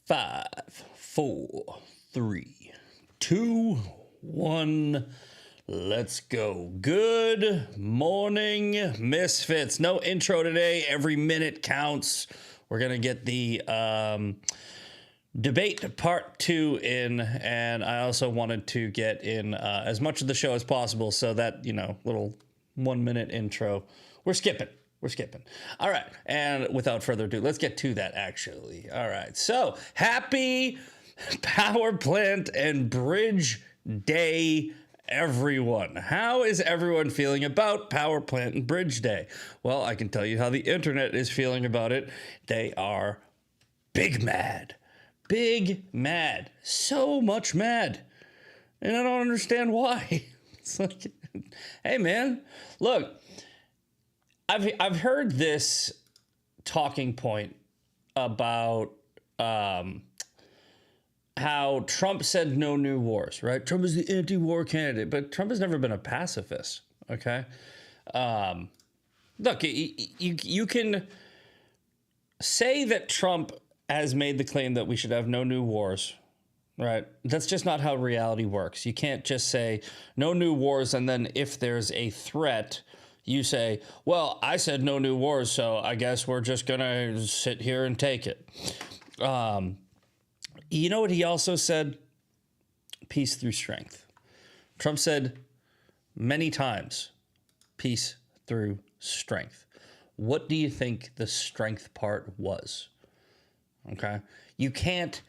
Five, four, three, two, one. Let's go. Good morning, Misfits. No intro today. Every minute counts. We're going to get the debate part 2 in, and I also wanted to get in as much of the show as possible so that, little 1 minute intro. We're skipping. All right. And without further ado, let's get to that, actually. All right. So, happy Power Plant and Bridge Day, everyone. How is everyone feeling about Power Plant and Bridge Day? Well, I can tell you how the internet is feeling about it. They are big mad. Big mad. So much mad. And I don't understand why. It's like, hey, man, look. I've heard this talking point about how Trump said no new wars, right? Trump is the anti-war candidate, but Trump has never been a pacifist, okay? Look, you can say that Trump has made the claim that we should have no new wars, right? That's just not how reality works. You can't just say no new wars, and then if there's a threat, you say, well, I said no new wars, so I guess we're just going to sit here and take it. You know what he also said? Peace through strength. Trump said many times, peace through strength. What do you think the strength part was? Okay. You can't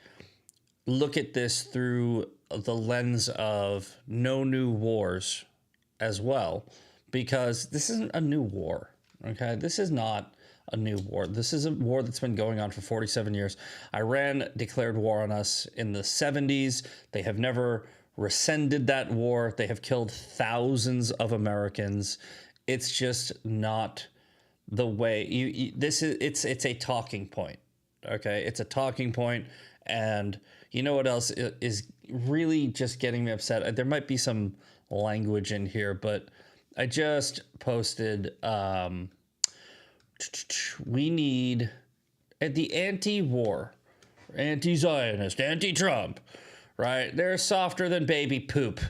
look at this through the lens of no new wars as well, because this isn't a new war, okay? This is not a new war. This is a war that's been going on for 47 years. Iran declared war on us in the 70s. They have never rescinded that war. They have killed thousands of Americans. It's just not the way it's a talking point, okay? It's a talking point, and you know what else is really just getting me upset? There might be some language in here, but I just posted, we need the anti-war, anti-Zionist, anti-Trump, right? They're softer than baby poop.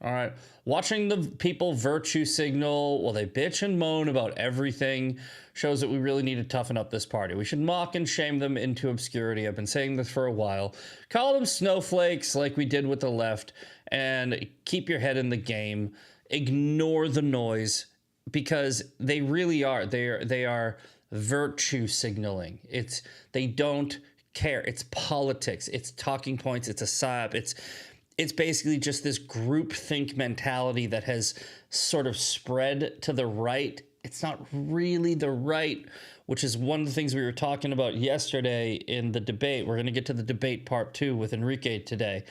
All right. Watching the people virtue signal while they bitch and moan about everything shows that we really need to toughen up this party. We should mock and shame them into obscurity. I've been saying this for a while. Call them snowflakes like we did with the left, and keep your head in the game. Ignore the noise, because they really are. They are virtue signaling. They don't care. It's politics. It's talking points. It's a psyop. It's basically just this groupthink mentality that has sort of spread to the right. It's not really the right, which is one of the things we were talking about yesterday in the debate. We're going to get to the debate part 2 with Enrique today.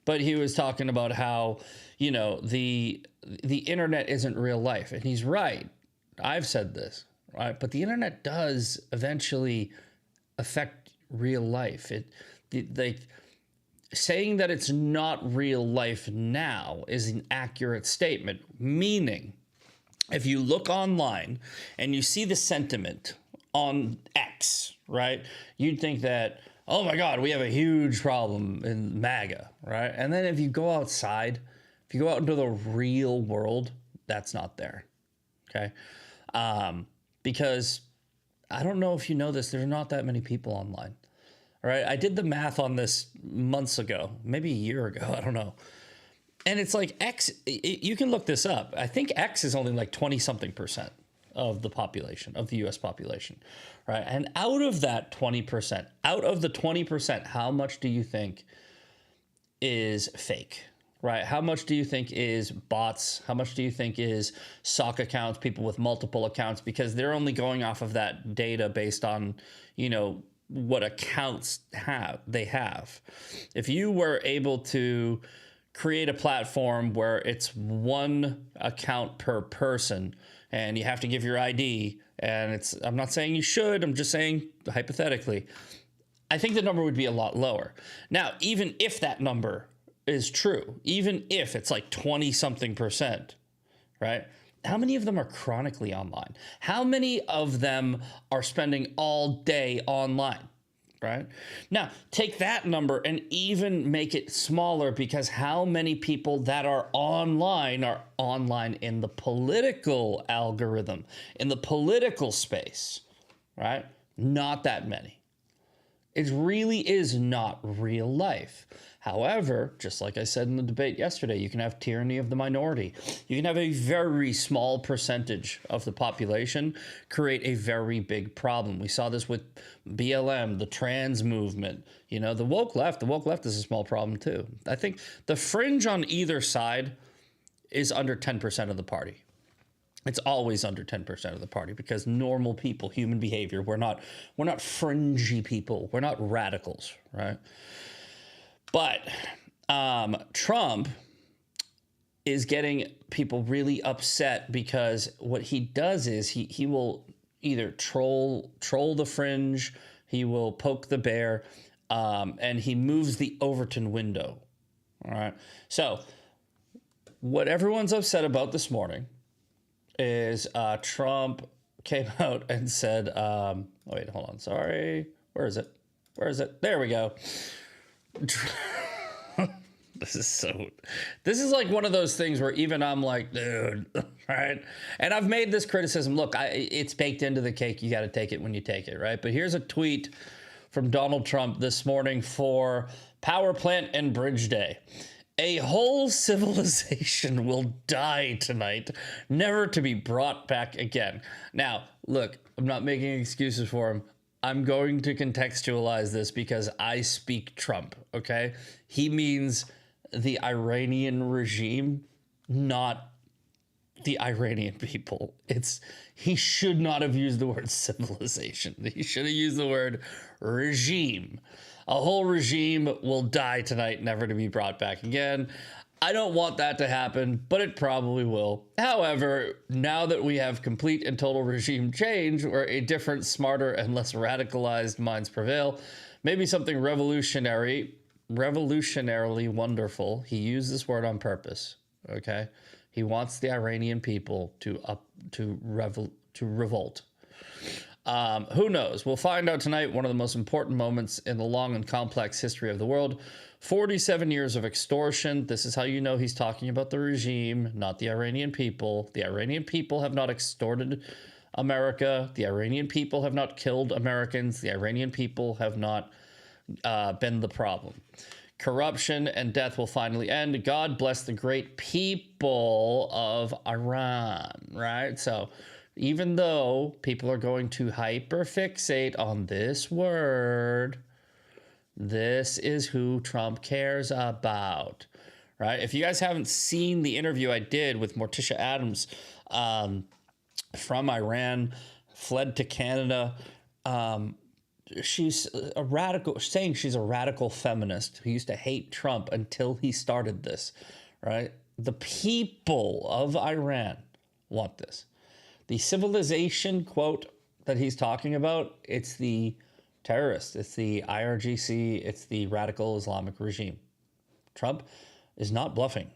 But he was talking about how, the internet isn't real life. And he's right. I've said this, right? But the internet does eventually affect real life. Saying that it's not real life now is an accurate statement, meaning if you look online and you see the sentiment on X, right, you'd think that, oh my God, we have a huge problem in MAGA, right? And then if you go outside, if you go out into the real world, that's not there, okay? Because I don't know if you know this, there's not that many people online. All right, I did the math on this months ago, maybe a year ago, I don't know. And it's like X, you can look this up. I think X is only like 20-something% of the population, of the US population, right? And out of that 20%, out of the 20%, how much do you think is fake, right? How much do you think is bots? How much do you think is sock accounts, people with multiple accounts? Because they're only going off of that data based on, what accounts they have. If you were able to create a platform where it's one account per person and you have to give your ID, and I'm not saying you should, I'm just saying hypothetically, I think the number would be a lot lower. Now, even if that number is true, even if it's like 20-something%, right? How many of them are chronically online? How many of them are spending all day online? right? Now, take that number and even make it smaller, because how many people that are online in the political algorithm, in the political space, right? Not that many. It really is not real life. However, just like I said in the debate yesterday, you can have tyranny of the minority. You can have a very small percentage of the population create a very big problem. We saw this with BLM, the trans movement, you know, the woke left. The woke left is a small problem too. I think the fringe on either side is under 10% of the party. It's always under 10% of the party, because normal people, human behavior, we're not fringy people. We're not radicals, right? But Trump is getting people really upset, because what he does is he will either troll the fringe, he will poke the bear, and he moves the Overton window. All right. So what everyone's upset about this morning is Trump came out and said, oh, wait, hold on. Sorry. Where is it? There we go. This is like one of those things where even I'm like, dude, right? And I've made this criticism. Look, it's baked into the cake. You got to take it when you take it, right? But here's a tweet from Donald Trump this morning for Power Plant and Bridge Day. A whole civilization will die tonight, never to be brought back again. Now, look, I'm not making excuses for him. I'm going to contextualize this because I speak Trump, okay? He means the Iranian regime, not the Iranian people. He should not have used the word civilization. He should have used the word regime. A whole regime will die tonight, never to be brought back again. I don't want that to happen, but it probably will. However, now that we have complete and total regime change, where a different, smarter, and less radicalized minds prevail, maybe something revolutionarily wonderful. He used this word on purpose, okay? He wants the Iranian people to revolt. Who knows? We'll find out tonight. One of the most important moments in the long and complex history of the world. 47 years of extortion. This is how you know he's talking about the regime, not the Iranian people. The Iranian people have not extorted America. The Iranian people have not killed Americans. The Iranian people have not been the problem. Corruption and death will finally end. God bless the great people of Iran, right? So even though people are going to hyperfixate on this word, this is who Trump cares about, right? If you guys haven't seen the interview I did with Morticia Adams from Iran, fled to Canada, she's a radical, saying she's a radical feminist who used to hate Trump until he started this, right? The people of Iran want this. The civilization, quote, that he's talking about, it's the terrorists, it's the IRGC, it's the radical Islamic regime. Trump is not bluffing.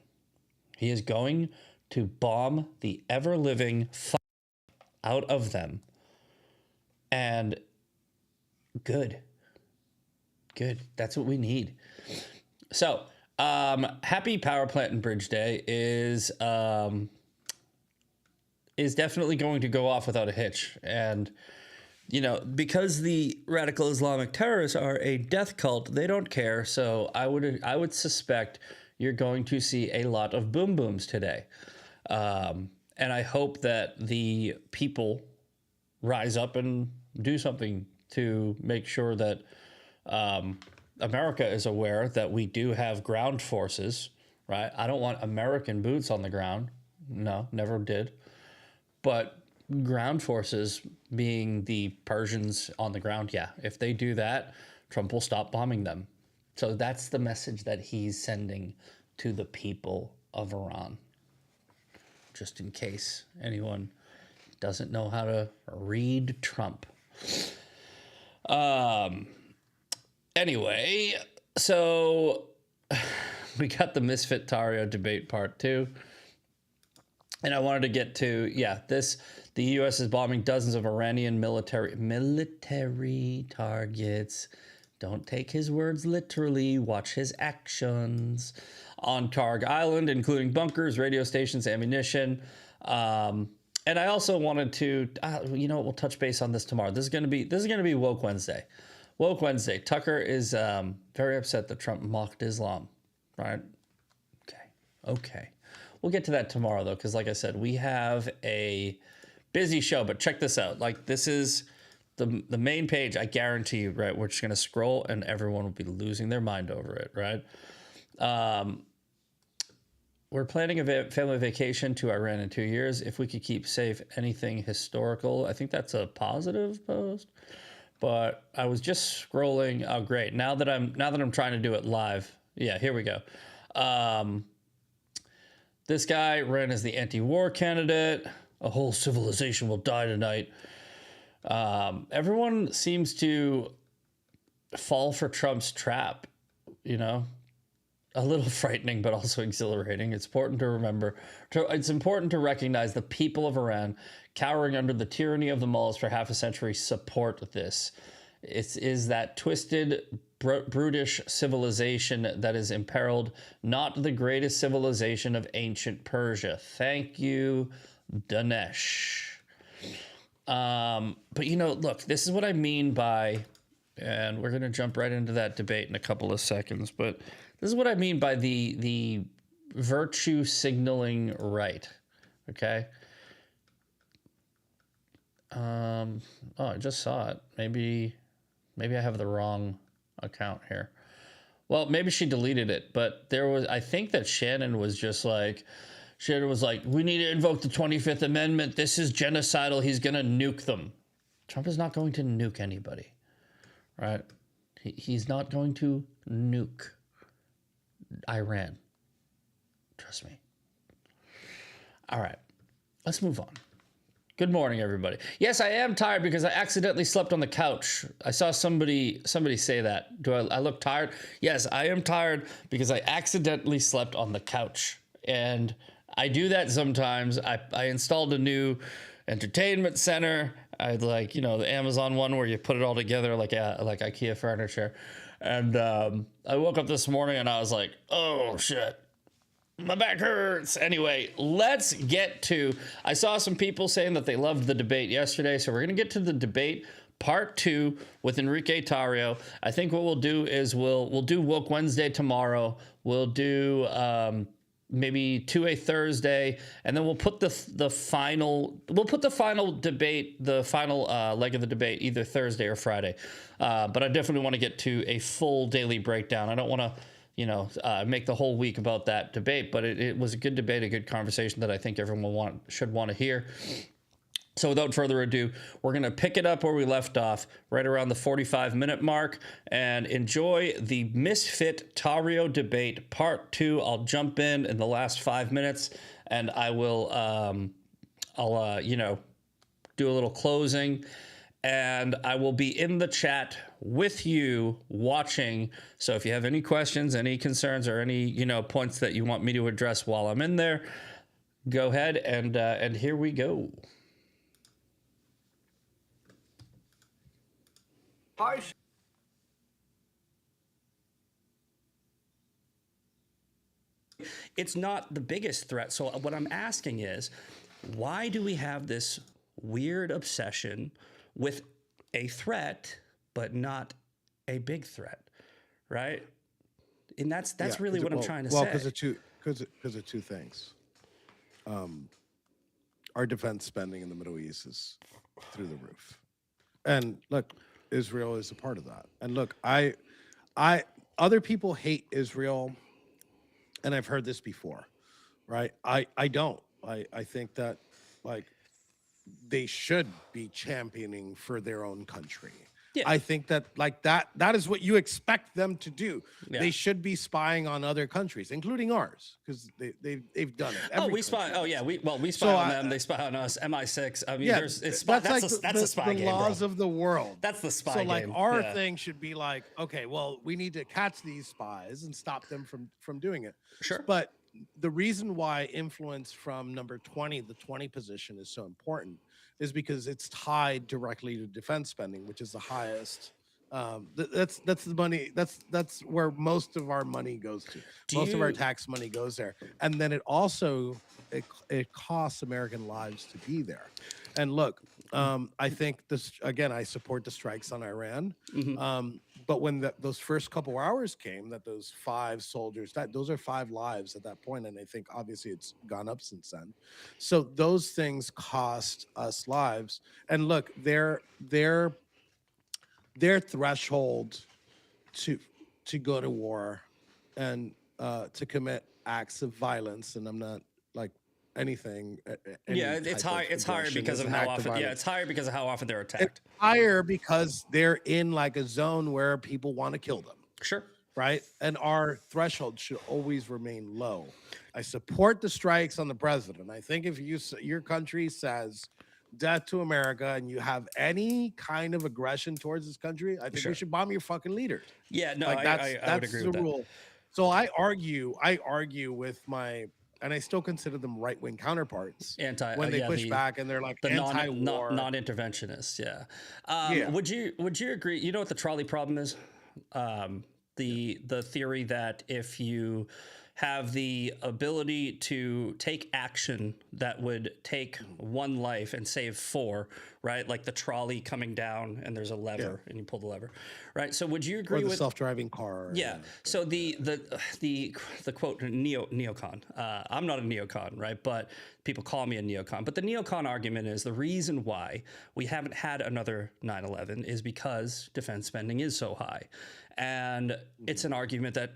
He is going to bomb the ever-living out of them. And good. That's what we need. So, happy Power Plant and Bridge Day is definitely going to go off without a hitch. And, you know, because the radical Islamic terrorists are a death cult, they don't care. So I would suspect you're going to see a lot of boom booms today. And I hope that the people rise up and do something to make sure that America is aware that we do have ground forces, right? I don't want American boots on the ground. No, never did. But ground forces being the Persians on the ground, yeah. If they do that, Trump will stop bombing them. So that's the message that he's sending to the people of Iran. Just in case anyone doesn't know how to read Trump. Anyway, so we got the Misfit Tario debate part 2. And I wanted to get to, the U.S. is bombing dozens of Iranian military targets Don't take his words literally. Watch his actions on Targ Island, including bunkers, radio stations, ammunition. And I also wanted to, you know what? We'll touch base on this tomorrow. This is gonna be Woke Wednesday. Woke Wednesday. Tucker is very upset that Trump mocked Islam. Right? Okay. We'll get to that tomorrow though, because like I said, we have a busy show. But check this out. Like this is the main page. I guarantee you, right? We're just gonna scroll, and everyone will be losing their mind over it, right? We're planning a family vacation to Iran in 2 years. If we could keep safe, anything historical. I think that's a positive post. But I was just scrolling. Oh, great! Now that I'm trying to do it live. Yeah, here we go. This guy ran as the anti-war candidate. A whole civilization will die tonight. Everyone seems to fall for Trump's trap, you know? A little frightening, but also exhilarating. It's important to remember. It's important to recognize the people of Iran, cowering under the tyranny of the mullahs for half a century, support this. It is that twisted, brutish civilization that is imperiled, not the greatest civilization of ancient Persia. Thank you, Dinesh. But you know, look, this is what I mean by, and we're going to jump right into that debate in a couple of seconds, but this is what I mean by the virtue signaling right. Okay. Oh, I just saw it. Maybe I have the wrong account here. Well, maybe she deleted it, but I think that Shannon was like, we need to invoke the 25th Amendment. This is genocidal. He's going to nuke them. Trump is not going to nuke anybody, right? He's not going to nuke Iran. Trust me. All right, let's move on. Good morning, everybody. Yes, I am tired because I accidentally slept on the couch. I saw somebody say that. Do I look tired? Yes, I am tired because I accidentally slept on the couch. And I do that sometimes. I installed a new entertainment center. I like, the Amazon one where you put it all together like IKEA furniture. And I woke up this morning and I was like, oh shit, my back hurts. Anyway, let's get to, I saw some people saying that they loved the debate yesterday. So we're going to get to the debate part 2 with Enrique Tarrio. I think what we'll do is we'll do Woke Wednesday tomorrow. We'll do maybe 2A Thursday, and then we'll put the final debate, the final leg of the debate, either Thursday or Friday. But I definitely want to get to a full daily breakdown. I don't want to, make the whole week about that debate, but it was a good debate, a good conversation that I think everyone should want to hear. So without further ado, we're going to pick it up where we left off, right around the 45-minute mark, and enjoy the Misfit Tarrio debate part 2. I'll jump in the last 5 minutes, and I will, do a little closing, and I will be in the chat with you watching. So if you have any questions, any concerns, or any, points that you want me to address while I'm in there, go ahead, and here we go. It's not the biggest threat. So what I'm asking is, why do we have this weird obsession with a threat, but not a big threat, right? And that's really what I'm trying to say. Well, because of two things. Our defense spending in the Middle East is through the roof, and look, Israel is a part of that. And look, other people hate Israel, and I've heard this before, right? I don't. I think that they should be championing for their own country. Yeah. I think that that is what you expect them to do. Yeah. They should be spying on other countries, including ours, because they've done it. We spy. Oh yeah, we spy on them. They spy on us. MI6. I mean, that's the spy game. The laws bro. of the world. That's the spy game. So our thing should be like, okay, well, we need to catch these spies and stop them from doing it. Sure. But the reason why influence from number 20, the 20 position, is so important is because it's tied directly to defense spending, which is the highest That's the money. That's where most of our money goes to. Do Most of our you? tax money goes there, and then it also it costs American lives to be there. And look, I think this again. I support the strikes on Iran, Mhm. but when those first couple hours came, that those 5 soldiers, that those are 5 lives at that point, and I think obviously it's gone up since then. So those things cost us lives. And look, their threshold to go to war and to commit acts of violence, and I'm not like anything Yeah, any it's type high. of It's higher aggression because is of an how act of often. Yeah, violence. it's higher because of how often they're It's attacked. higher because they're in like a zone where people want to kill them, Sure. right? And our threshold should always remain low. I support the strikes on the president. I think if your country says death to America and you have any kind of aggression towards this country, I think we Sure. should bomb your fucking leaders. Yeah. No, Like I would agree that's the with that. rule. So I argue with my, and I still consider them right wing counterparts Anti. when they Yeah. push back and they're like The anti-war. non-interventionists. Yeah. Yeah. Would you agree? You know what the trolley problem is? The theory that if you have the ability to take action that would take one life and save four, right? Like the trolley coming down and there's a lever and you pull the lever, right? So would you Or agree the with? self-driving car. Yeah. So the quote neocon. I'm not a neocon, right? But people call me a neocon. But the neocon argument is the reason why we haven't had another 9/11 is because defense spending is so high, and it's an argument that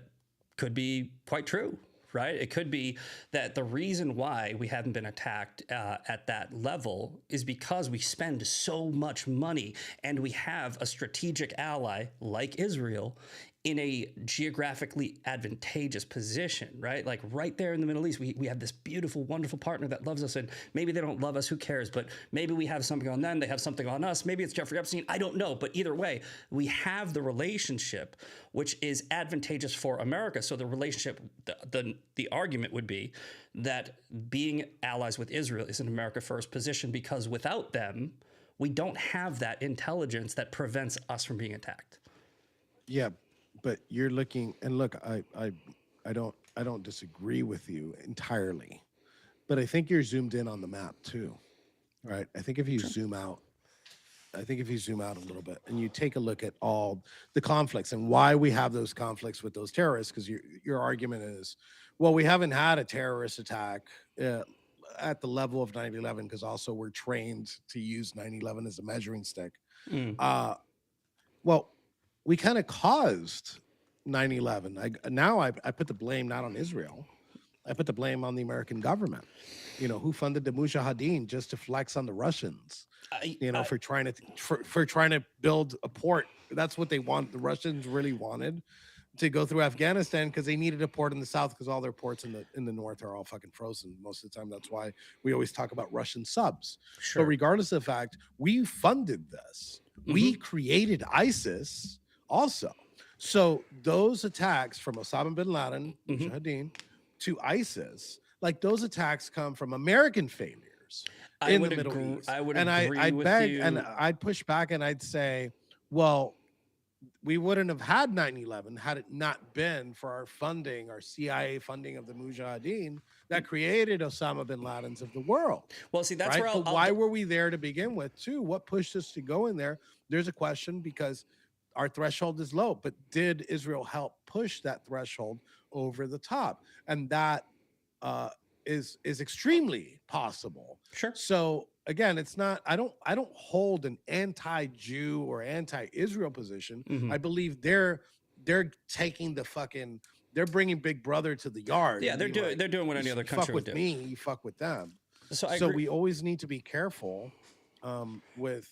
could be quite true. Right? It could be that the reason why we haven't been attacked at that level is because we spend so much money and we have a strategic ally like Israel in a geographically advantageous position, right? Like right there in the Middle East, we have this beautiful, wonderful partner that loves us, and maybe they don't love us, who cares? But maybe we have something on them, they have something on us. Maybe it's Jeffrey Epstein, I don't know. But either way, we have the relationship, which is advantageous for America. So the relationship, the argument would be that being allies with Israel is an America first position because without them, we don't have that intelligence that prevents us from being attacked. Yeah, but you're looking, and look, I don't disagree with you entirely, but I think you're zoomed in on the map too, right? I think if you zoom out, I think if you zoom out a little bit and you take a look at all the conflicts and why we have those conflicts with those terrorists, because your argument is, well, we haven't had a terrorist attack at the level of 9/11 because also we're trained to use 9/11 as a measuring stick. Mm. Uh, well, we kind of caused 9/11. I put the blame not on Israel. I put the blame on the American government. Who funded the Mujahideen just to flex on the Russians. For trying to build a port. That's what they want. The Russians really wanted to go through Afghanistan because they needed a port in the south because all their ports in the north are all fucking frozen most of the time. That's why we always talk about Russian subs. Sure. But regardless of the fact, we funded this. We created ISIS also. So those attacks from Osama bin Laden, Mujahideen, to ISIS, like those attacks come from American failures in the Middle East. I would and agree I'd with beg you. and I'd push back and I'd say, well, we wouldn't have had 9/11 had it not been for our funding, our CIA funding of the Mujahideen that created Osama bin Laden's of the world. Well, see, that's Right? where But why were we there to begin with, too? What pushed us to go in there? There's a question because our threshold is low, but did Israel help push that threshold over the top? And that is extremely possible. Sure. So again, it's not. I don't hold an anti-Jew or anti-Israel position. Mhm. I believe they're taking the fucking. They're bringing Big Brother to the yard. Yeah, and they're being doing what any "You other fuck country would with do. me, you fuck with them." So I So agree. we always need to be careful with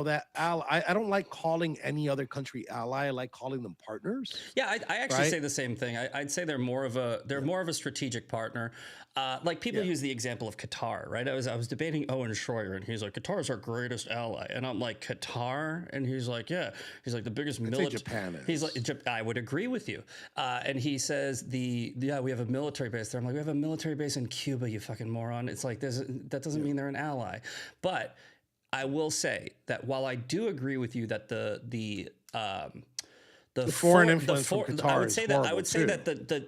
that ally. I don't like calling any other country ally. I like calling them partners. Yeah, I actually Right? say the same thing. I'd say they're more of a strategic partner. Like people use the example of Qatar, right? I was debating Owen Schroyer, and he's like, Qatar's our greatest ally, and I'm like, Qatar, and he's like, yeah, he's like the biggest military. Japan is. He's like, I would agree with you, and he says we have a military base there. I'm like, we have a military base in Cuba, you fucking moron. It's like that doesn't mean they're an ally, but I will say that while I do agree with you that the foreign influence from I Qatar would is say that I horrible, would say too. that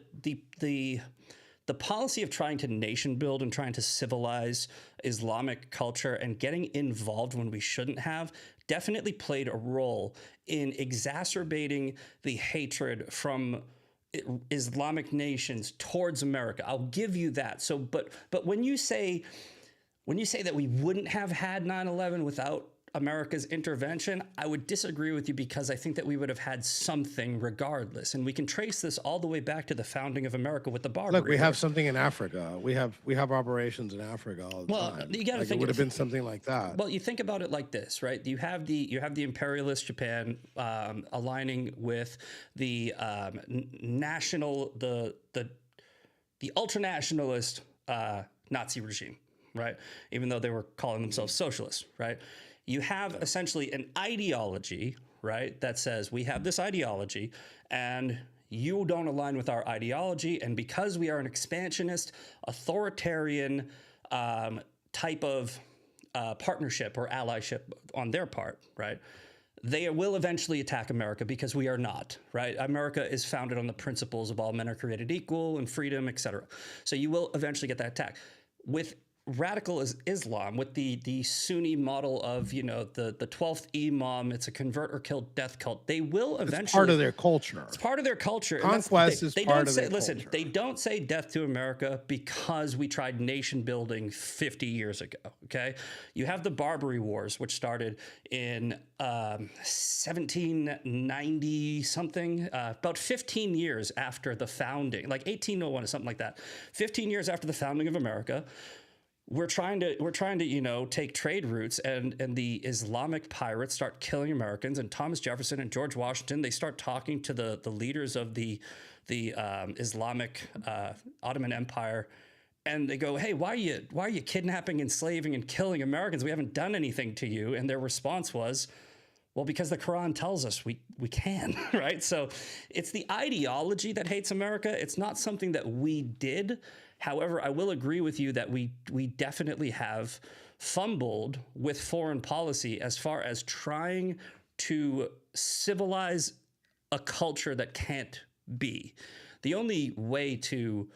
the policy of trying to nation build and trying to civilize Islamic culture and getting involved when we shouldn't have definitely played a role in exacerbating the hatred from Islamic nations towards America. I'll give you that. So, but when you say that we wouldn't have had 9/11 without America's intervention, I would disagree with you because I think that we would have had something regardless. And we can trace this all the way back to the founding of America with the Barbary Look, we have Wars. something in Africa. We have operations in Africa all the time. You gotta Like, think it would have been something like that. Well, you think about it like this, right? You have the imperialist Japan aligning with the the ultranationalist Nazi regime, right? Even though they were calling themselves socialists, right? You have essentially an ideology, right, that says we have this ideology and you don't align with our ideology. And because we are an expansionist, authoritarian type of partnership or allyship on their part, right? They will eventually attack America because we are not, right? America is founded on the principles of all men are created equal and freedom, et cetera. So you will eventually get that attack. With radical Islam, with the Sunni model of, you know, the 12th Imam, it's a convert or kill death cult. They will eventually. It's part of their culture. It's part of their culture. Conquest is part of their listen, culture. they don't say death to America because we tried nation building 50 years ago, okay? You have the Barbary Wars, which started in 1790 something, about 15 years after the founding, like 1801 or something like that. 15 years after the founding of America. We're trying to, you know, take trade routes, and the Islamic pirates start killing Americans, and Thomas Jefferson and George Washington, they start talking to the leaders of the Islamic Ottoman Empire, and they go, hey, why are you kidnapping, enslaving, and killing Americans? We haven't done anything to you. And their response was, well, because the Quran tells us we can, right? So it's the ideology that hates America. It's not something that we did. However, I will agree with you that we definitely have fumbled with foreign policy as far as trying to civilize a culture that can't be. The only way to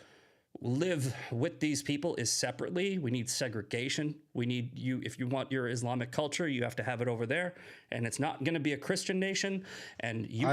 live with these people is separately. We need segregation. We need you. If you want your Islamic culture, you have to have it over there, and it's not going to be a Christian nation. And you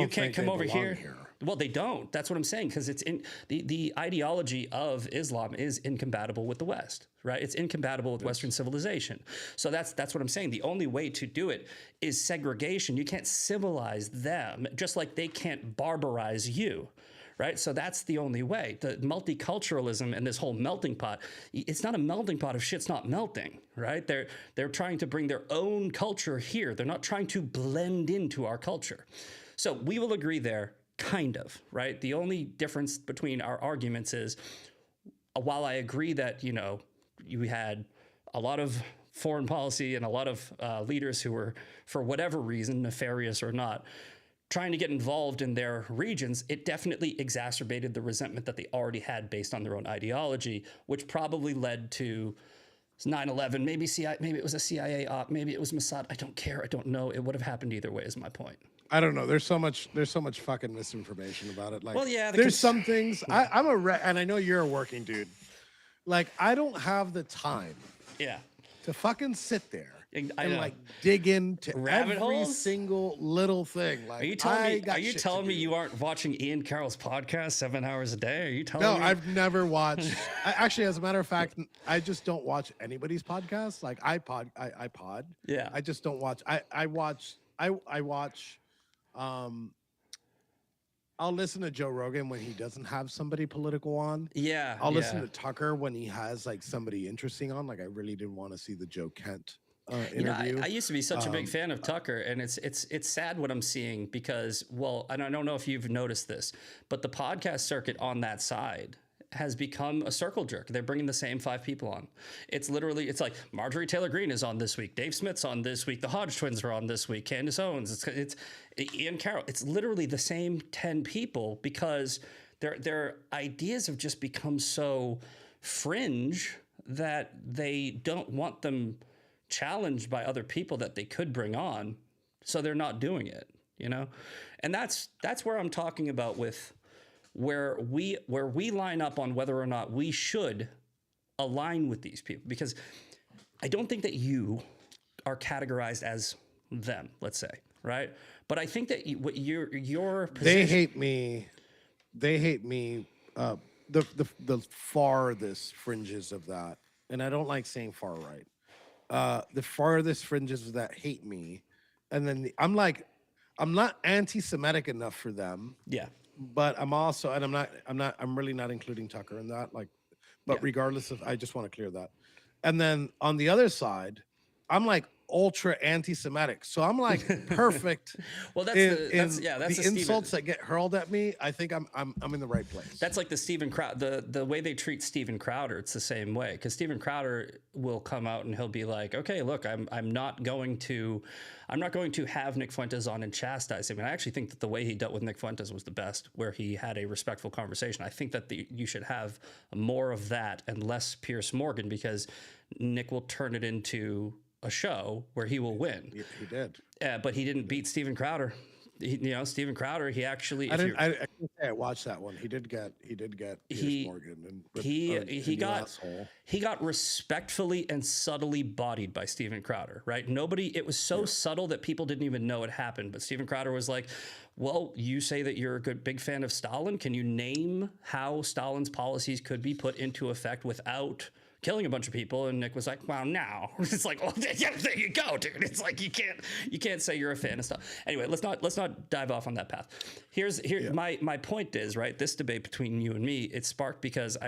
can't come over here. Well, they don't. That's what I'm saying, because it's in the ideology of Islam is incompatible with the West, right? It's incompatible with Western civilization. So that's what I'm saying. The only way to do it is segregation. You can't civilize them, just like they can't barbarize you. Right. So that's the only way. The multiculturalism and this whole melting pot, it's not a melting pot if shit's not melting. Right. They're trying to bring their own culture here. They're not trying to blend into our culture. So we will agree there, kind of. Right. The only difference between our arguments is, while I agree that, you know, you had a lot of foreign policy and a lot of leaders who were, for whatever reason, nefarious or not, trying to get involved in their regions, it definitely exacerbated the resentment that they already had based on their own ideology, which probably led to 9/11. Maybe it was a CIA op, maybe it was Mossad. I don't care. I don't know. It would have happened either way, is my point. I don't know. There's so much fucking misinformation about it. Like, well, yeah, there's some things. I'm and I know you're a working dude. Like, I don't have the time. Yeah. To fucking sit there and know. like dig into Rabbit every holes? single little thing. Like, Are you telling me you aren't watching Ian Carroll's podcast 7 hours a day? Are you telling me? No, I've never watched. Actually, as a matter of fact, I just don't watch anybody's podcast. Like, I pod. Yeah. I just don't watch. I watch. I'll listen to Joe Rogan when he doesn't have somebody political on. Yeah. I'll listen to Tucker when he has like somebody interesting on. Like, I really didn't want to see the Joe Kent interview. I used to be such a big fan of Tucker, and it's sad what I'm seeing because, well, and I don't know if you've noticed this, but the podcast circuit on that side has become a circle jerk. They're bringing the same 5 people on. It's like Marjorie Taylor Greene is on this week. Dave Smith's on this week. The Hodge twins are on this week. Candace Owens. It's Ian Carroll. It's literally the same 10 people because their ideas have just become so fringe that they don't want them challenged by other people that they could bring on, so they're not doing it, and that's where I'm talking about with where we line up on whether or not we should align with these people, because I don't think that you are categorized as them, let's say, right? But I think that what your position, they hate me the farthest fringes of that, and I don't like saying far right. The farthest fringes of that hate me, and then I'm not anti-Semitic enough for them. yeah, But I'm really not including Tucker in that. But regardless of, I just want to clear that. And then on the other side, I'm like ultra anti-Semitic. So I'm like perfect. well, that's the insults that get hurled at me. I think I'm in the right place. That's like the Steven Crowder, the way they treat Steven Crowder. It's the same way, because Steven Crowder will come out and he'll be like, okay, look, I'm not going to have Nick Fuentes on and chastise him. And I actually think that the way he dealt with Nick Fuentes was the best, where he had a respectful conversation. I think that you should have more of that and less Pierce Morgan, because Nick will turn it into a show where he will win. He did. But he didn't beat Steven Crowder. Steven Crowder, he actually. I can't say I watched that one. He did get Piers Morgan, and he got respectfully and subtly bodied by Steven Crowder, right? It was so subtle that people didn't even know it happened. But Steven Crowder was like, well, you say that you're a big fan of Stalin. Can you name how Stalin's policies could be put into effect without killing a bunch of people? And Nick was like, well, now it's like, oh, yeah, there you go, dude. It's like, you can't say you're a fan of stuff. Anyway, let's not dive off on that path. My point is, right, this debate between you and me, it sparked because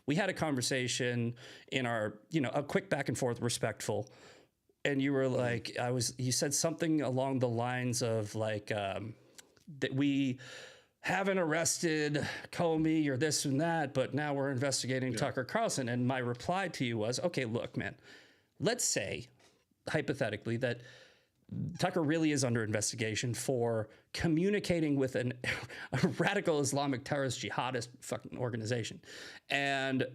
we had a conversation in our, a quick back and forth, respectful. And you were like, you said something along the lines of like, that we haven't arrested Comey or this and that, but now we're investigating Tucker Carlson. And my reply to you was, okay, look, man, let's say hypothetically that Tucker really is under investigation for communicating with a radical Islamic terrorist jihadist fucking organization. And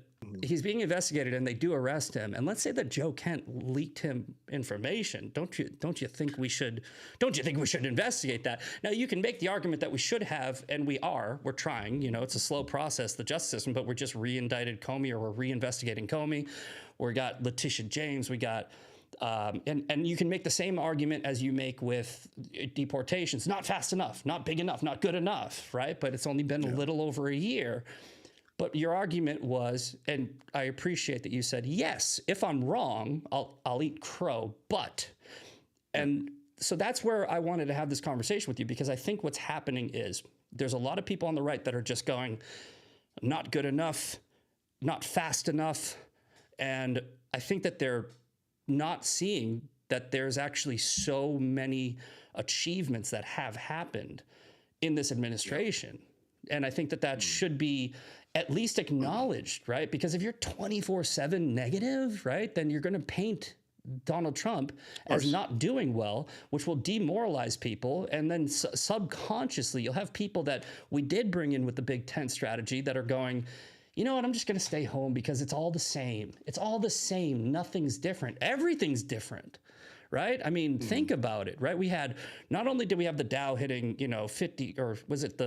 he's being investigated and they do arrest him. And let's say that Joe Kent leaked him information. Don't you think we should investigate that? Now you can make the argument that we should have, and we're trying, it's a slow process, the justice system, but we're just re-indicted Comey, or we're reinvestigating Comey. We got Letitia James, we got and you can make the same argument as you make with deportations. Not fast enough, not big enough, not good enough, right? But it's only been a little over a year. But your argument was, and I appreciate that you said, yes, if I'm wrong, I'll eat crow, but. And so that's where I wanted to have this conversation with you, because I think what's happening is there's a lot of people on the right that are just going, not good enough, not fast enough. And I think that they're not seeing that there's actually so many achievements that have happened in this administration. And I think that should be at least acknowledged, right? Because if you're 24/7 negative, right, then you're going to paint Donald Trump as not doing well, which will demoralize people. And then subconsciously, you'll have people that we did bring in with the Big Tent strategy that are going, you know what, I'm just going to stay home because it's all the same. It's all the same. Nothing's different. Everything's different, right? I mean, think about it, right? Not only did we have the Dow hitting, 50, or was it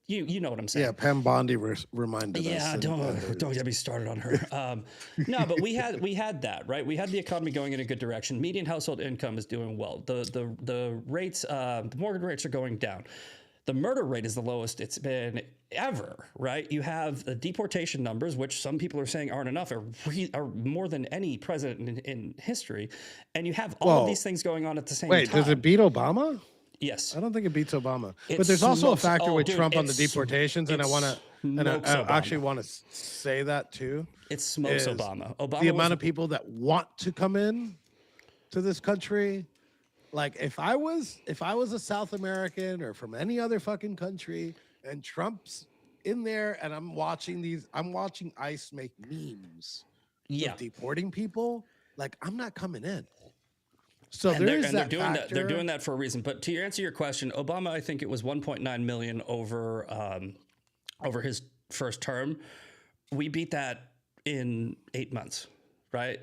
you know what I'm saying? Yeah, Pam Bondi reminded us. Yeah, don't get me started on her. No, but we had that, right? We had the economy going in a good direction. Median household income is doing well. The rates, the mortgage rates are going down. The murder rate is the lowest it's been ever, right? You have the deportation numbers, which some people are saying aren't enough, are more than any president in history. And you have all of these things going on at the same time. Wait, does it beat Obama? Yes. I don't think it beats Obama. But there's also a factor with Trump on the deportations, and I actually want to say that too. It smokes Obama. The amount of people that want to come in to this country. Like if I was a South American or from any other fucking country and Trump's in there and I'm watching ICE make memes of deporting people, like I'm not coming in. So they're doing that for a reason. But to answer your question, Obama, I think it was 1.9 million over his first term. We beat that in 8 months. right?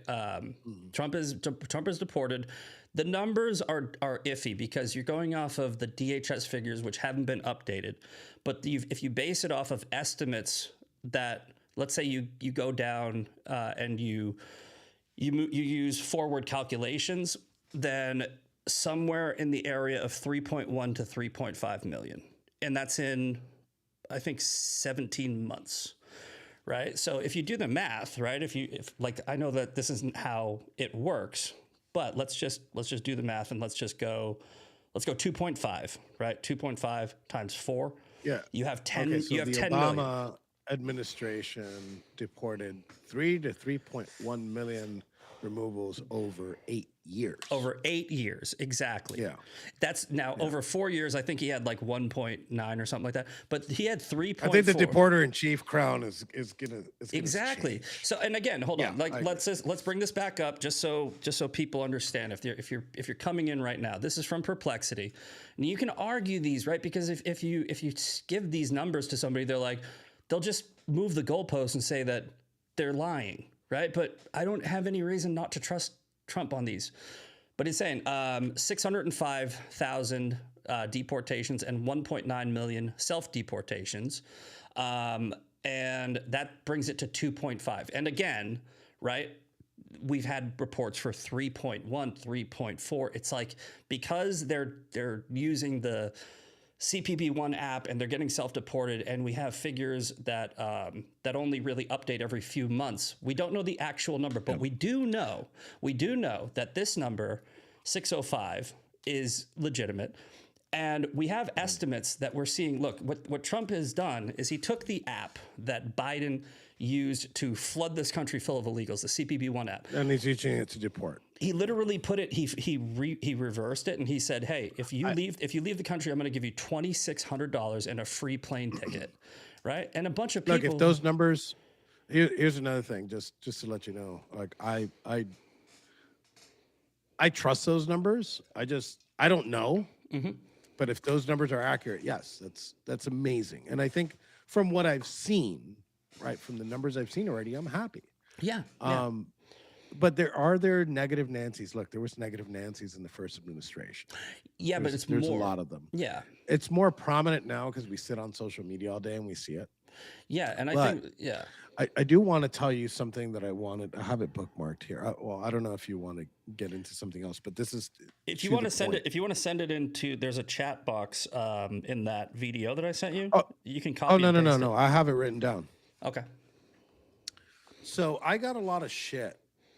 Trump is deported. The numbers are iffy because you're going off of the DHS figures, which haven't been updated. But if you base it off of estimates that, let's say you go down and you use forward calculations, then somewhere in the area of 3.1 to 3.5 million, and that's in, I think, 17 months. Right. So if you do the math, right, if like, I know that this isn't how it works, but let's just do the math and let's go 2.5, right? 2.5 times 4. Yeah. You have 10, Okay, so you have the 10 Obama million. administration deported 3 to 3.1 million removals over 8 years. Over 8 years, exactly. Yeah. That's now over 4 years. I think he had like 1.9 or something like that. But he had 3.4. I think the deporter in chief crown is gonna Exactly. change. So, and again, hold on. Like, I let's bring this back up just so people understand. If you're coming in right now, this is from Perplexity, and you can argue these, right? Because if you give these numbers to somebody, they'll just move the goalpost and say that they're lying, right? But I don't have any reason not to trust Trump on these. But he's saying 605,000 deportations and 1.9 million self-deportations. And that brings it to 2.5. And again, right, we've had reports for 3.1, 3.4. It's like, because they're using the CPP-1 app and they're getting self-deported, and we have figures that that only really update every few months. We don't know the actual number, but we do know that this number, 605, is legitimate. And we have estimates that we're seeing. Look, what Trump has done is he took the app that Biden used to flood this country full of illegals, the CPP-1 app. And he's using it to deport. He literally put it. He reversed it, and he said, "Hey, if you leave the country, I'm going to give you $2,600 and a free plane ticket." Right? And a bunch of people. Look, if those numbers, here's another thing, just to let you know, like I trust those numbers. I don't know. Mm-hmm. But if those numbers are accurate, yes, that's amazing. And I think from what I've seen, right, from the numbers I've seen already, I'm happy. Yeah. But there negative Nancy's. Look, there was negative Nancy's in the first administration. Yeah, but there's a lot of them. Yeah. It's more prominent now because we sit on social media all day and we see it. Yeah, and I think I do want to tell you something that I have it bookmarked here. Well, I don't know if you want to get into something else, but this is if you want to send it into, there's a chat box in that video that I sent you. You can copy. Oh no! I have it written down. Okay. So I got a lot of shit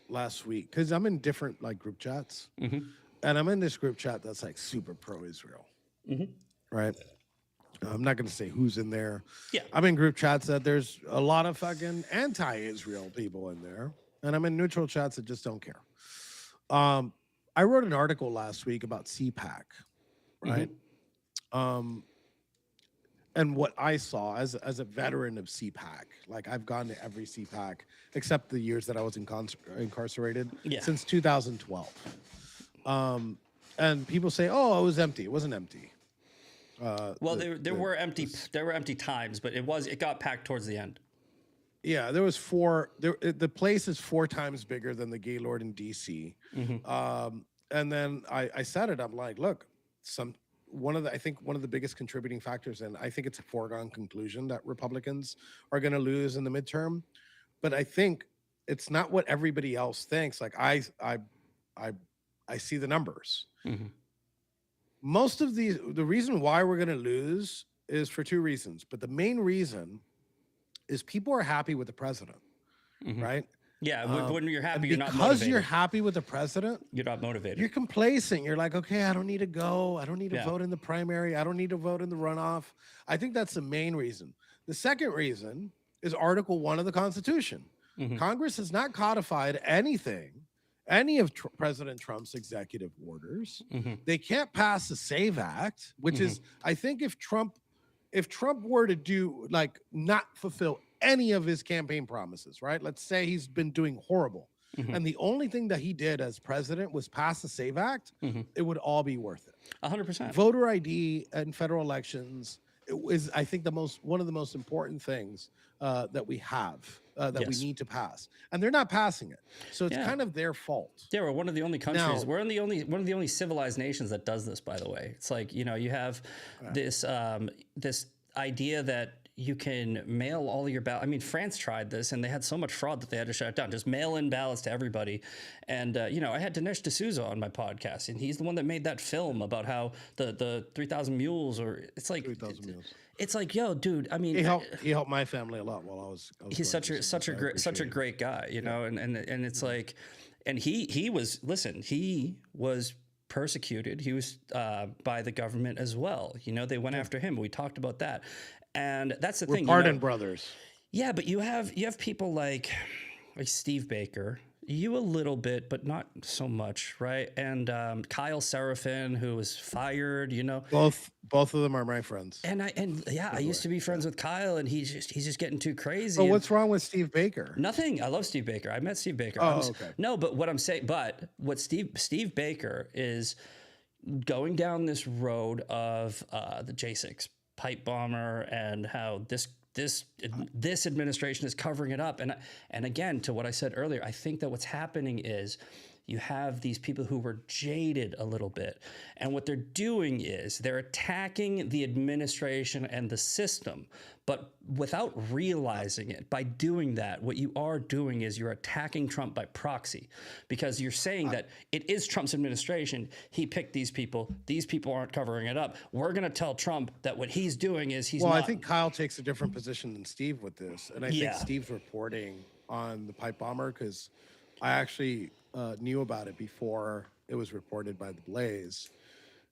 last week because I'm in different like group chats, and I'm in this group chat that's like super pro-Israel, right? I'm not going to say who's in there. Yeah. I'm in group chats that there's a lot of fucking anti-Israel people in there. And I'm in neutral chats that just don't care. I wrote an article last week about CPAC, right? And what I saw as a veteran of CPAC, like I've gone to every CPAC except the years that I was incarcerated since 2012. And people say, "Oh, it was empty." It wasn't empty. Well, there were empty times, but it got packed towards the end. Yeah, there was four. The place is 4 times bigger than the Gaylord in DC. And then I said it. I'm like, look, I think one of the biggest contributing factors, and I think it's a foregone conclusion that Republicans are going to lose in the midterm, but I think it's not what everybody else thinks. Like I see the numbers. Most of the reason why we're going to lose is for 2 reasons, but the main reason is people are happy with the president, right? Yeah, when you're happy, you're not because motivated. you're happy with the president, You're not motivated. you're complacent. You're like, okay, I don't need to go. I don't need to vote in the primary. I don't need to vote in the runoff. I think that's the main reason. The second reason is Article 1 of the Constitution. Congress has not codified any of President Trump's executive orders. They can't pass the SAVE Act, which is, I think if Trump were to do, like, not fulfill any of his campaign promises, right? Let's say he's been doing horrible. And the only thing that he did as president was pass the SAVE Act, it would all be worth it. 100%. Voter ID and federal elections is, I think, one of the most important things that we have that we Yes. need to pass, and they're not passing it. So it's Yeah. kind of their fault. Yeah, we're one of the only countries. Now- We're one of the only civilized nations that does this. By the way, it's like, you know, you have this this idea that you can mail all of your ballots. I mean, France tried this, and they had so much fraud that they had to shut it down. Just mail in ballots to everybody. And you know, I had Dinesh D'Souza on my podcast, and he's the one that made that film about how the 3,000 mules, or it's like 3,000 mules. It's like, yo, dude. I mean, He helped my family a lot while I was he's going such through a something, so I such a appreciate it. great guy, you know, and it's like, and he was, listen, he was persecuted. He was by the government as well. You know, they went after him. We talked about that, and that's the We're thing. pardon brothers. Yeah, but you have people like Steve Baker. You a little bit, but not so much, right? And Kyle Seraphin, who was fired, you know. Both of them are my friends. And I used to be friends with Kyle, and he's just getting too crazy. But and- what's wrong with Steve Baker? Nothing. I love Steve Baker. I met Steve Baker. Oh, okay. No, but what I'm saying, what Steve Baker is going down this road of the J6 pipe bomber, and how this administration is covering it up. And again, to what I said earlier, I think that what's happening is you have these people who were jaded a little bit. And what they're doing is they're attacking the administration and the system, but without realizing it. By doing that, what you are doing is you're attacking Trump by proxy, because you're saying that it is Trump's administration. He picked these people aren't covering it up. We're going to tell Trump that what he's doing is he's Well, not. I think Kyle takes a different position than Steve with this, and I Yeah. think Steve's reporting on the pipe bomber, because I actually knew about it before it was reported by the Blaze.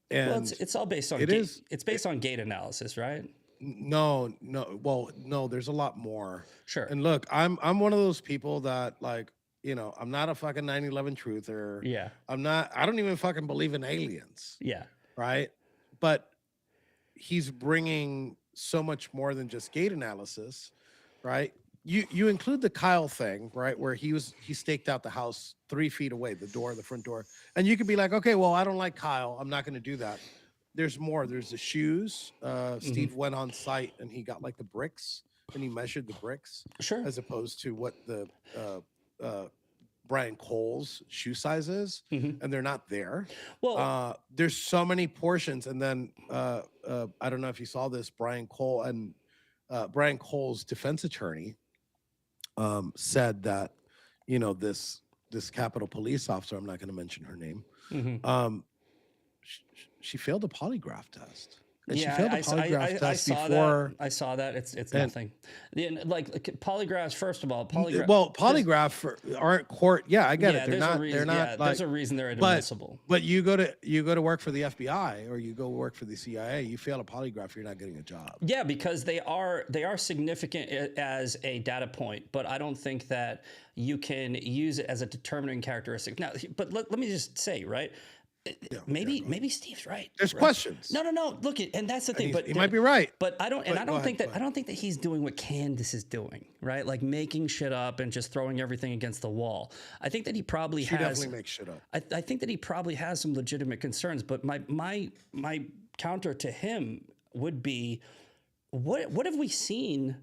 And Well, it's all based on it's based on gate analysis, right? no, well, no, there's a lot more. Sure. And look, I'm one of those people that, like, you know, I'm not a fucking 9/11 truther. Yeah. I don't even fucking believe in aliens, Yeah. right? But he's bringing so much more than just gate analysis, right? You include the Kyle thing, right, where he staked out the house 3 feet away, the front door, and you could be like, okay, well, I don't like Kyle, I'm not going to do that. There's more. There's the shoes. Steve went on site and he got like the bricks, and he measured the bricks, Sure. as opposed to what the Brian Cole's shoe size is, and they're not there. Well, There's so many portions, and then I don't know if you saw this. Brian Cole's defense attorney said that, you know, this Capitol police officer, I'm not going to mention her name, she failed a polygraph test. And she failed a polygraph test before. I saw that. It's nothing. Like polygraphs. First of all, polygraph. Well, polygraph aren't court. Yeah, I get it. They're there's a not. reason, They're not. yeah, like, there's a reason they're inadmissible. But you go to work for the FBI, or you go work for the CIA. You fail a polygraph, you're not getting a job. Yeah, because they are significant as a data point, but I don't think that you can use it as a determining characteristic. Now, but let me just say, right? Maybe Steve's right. There's right? questions. No. Look, and that's the thing. But he might be right. But I don't go think ahead. that he's doing what Candace is doing, right? Like making shit up and just throwing everything against the wall. I think that he probably She has. definitely makes shit up. I think that he probably has some legitimate concerns. But my counter to him would be, what have we seen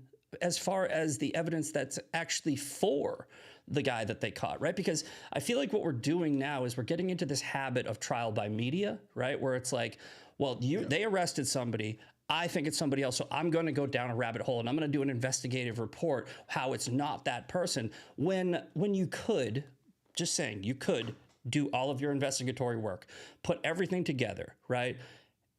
as far as the evidence that's actually for the guy that they caught, right? Because I feel like what we're doing now is we're getting into this habit of trial by media, right? Where it's like, well, they arrested somebody. I think it's somebody else. So I'm going to go down a rabbit hole and I'm going to do an investigative report how it's not that person. When you could, just saying, you could do all of your investigatory work, put everything together, right?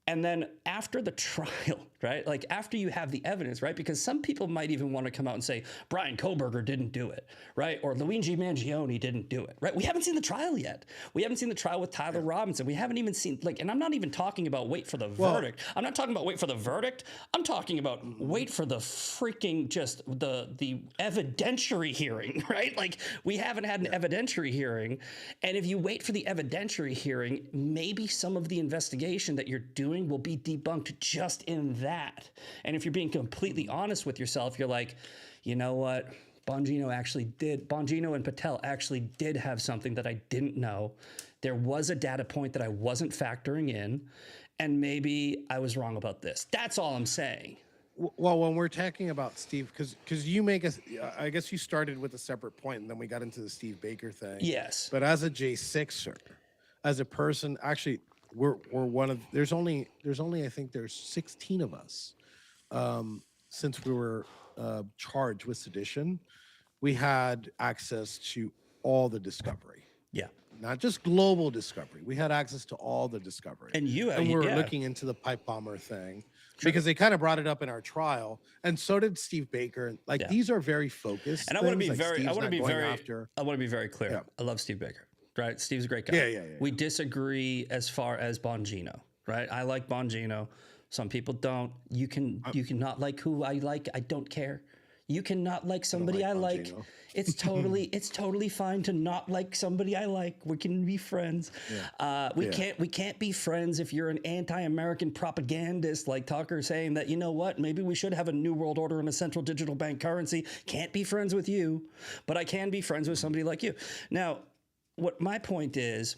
And then after the trial, right? Like after you have the evidence, right? Because some people might even want to come out and say, Brian Koberger didn't do it, right? Or Luigi Mangione didn't do it, right? We haven't seen the trial yet. We haven't seen the trial with Tyler Robinson. We haven't even seen, like, and I'm not even talking about wait for the verdict. I'm not talking about wait for the verdict. I'm talking about wait for the freaking just the evidentiary hearing, right? Like we haven't had an evidentiary hearing. And if you wait for the evidentiary hearing, maybe some of the investigation that you're doing will be debunked just in that. And if you're being completely honest with yourself, you're like, you know what? Bongino and Patel actually did have something that I didn't know. There was a data point that I wasn't factoring in. and maybe I was wrong about this. That's all I'm saying. Well, when we're talking about Steve, because you make us, I guess you started with a separate point, and then we got into the Steve Baker thing. Yes. But as a J6er, as a person, actually, we're one of. There's only I think there's 16 of us. Since we were charged with sedition, we had access to all the discovery. Yeah. Not just global discovery. We had access to all the discovery. And you, and we were yeah. looking into the pipe bomber thing because they kind of brought it up in our trial, and so did Steve Baker. Like these are very focused. And I want to be very, I want to be very clear. Yeah. I love Steve Baker. Right, Steve's a great guy. Yeah. We disagree as far as Bongino. Right, I like Bongino. Some people don't. You can not like who I like. I don't care. You cannot like somebody I like. It's totally fine to not like somebody I like. We can be friends. Yeah. We can't be friends if you're an anti-American propagandist like Tucker saying that, you know what, maybe we should have a new world order and a central digital bank currency. Can't be friends with you, but I can be friends with somebody like you. Now, what my point is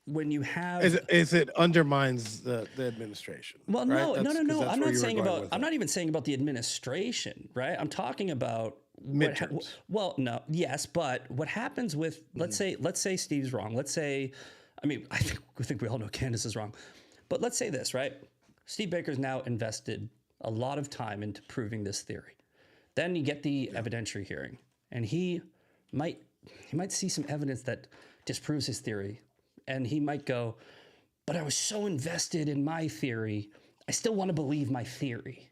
when you have is it undermines the administration. Well, right? No. I'm not saying about. I'm not even saying about the administration, right? I'm talking about midterms. Well, no, yes, but what happens with let's say Steve's wrong. Let's say, I mean, I think we all know Candace is wrong, but let's say this, right? Steve Baker's now invested a lot of time into proving this theory. Then you get the evidentiary hearing, and he might see some evidence that disproves his theory. And he might go, but I was so invested in my theory, I still want to believe my theory,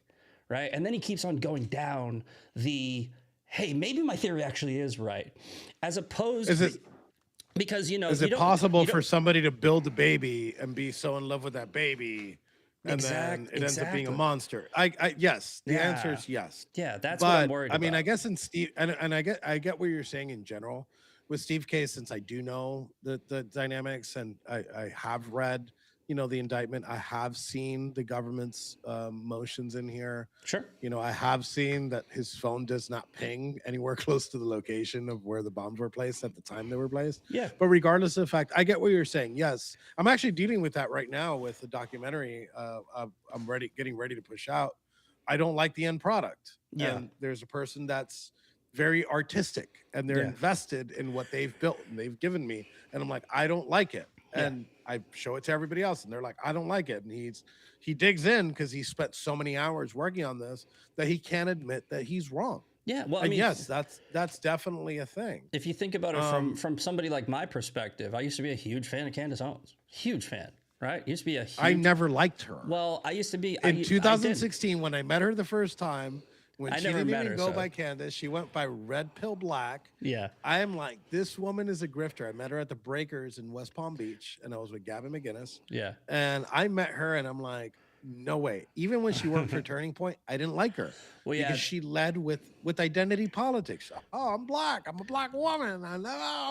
right? And then he keeps on going down the, hey, maybe my theory actually is right. As opposed to, because, you know. Is it possible for somebody to build a baby and be so in love with that baby and then it ends up being a monster? Yes, the answer is yes. Yeah, that's what I'm worried about. I mean, I guess in Steve, and I get what you're saying in general. With Steve's case, since I do know the dynamics and I have read, you know, the indictment, I have seen the government's motions in here. Sure. You know, I have seen that his phone does not ping anywhere close to the location of where the bombs were placed at the time they were placed. Yeah. But regardless of the fact, I get what you're saying. Yes. I'm actually dealing with that right now with the documentary I'm getting ready to push out. I don't like the end product. Yeah. And there's a person that's very artistic and they're invested in what they've built and they've given me. And I'm like, I don't like it. And I show it to everybody else and they're like, I don't like it. And he digs in because he spent so many hours working on this that he can't admit that he's wrong. Yeah. Well, I and mean, yes, that's definitely a thing. If you think about it from somebody like my perspective, I used to be a huge fan of Candace Owens. Huge fan. Right? Used to be a huge... I never liked her. Well, I used to be... In 2016, when I met her the first time, when she didn't even go by Candace, she went by Red Pill Black. Yeah. I am like, this woman is a grifter. I met her at the Breakers in West Palm Beach, and I was with Gavin McGinnis. Yeah. And I met her, and I'm like, no way. Even when she worked for Turning Point, I didn't like her. Well, because she led with identity politics. Oh, I'm black. I'm a black woman. I'm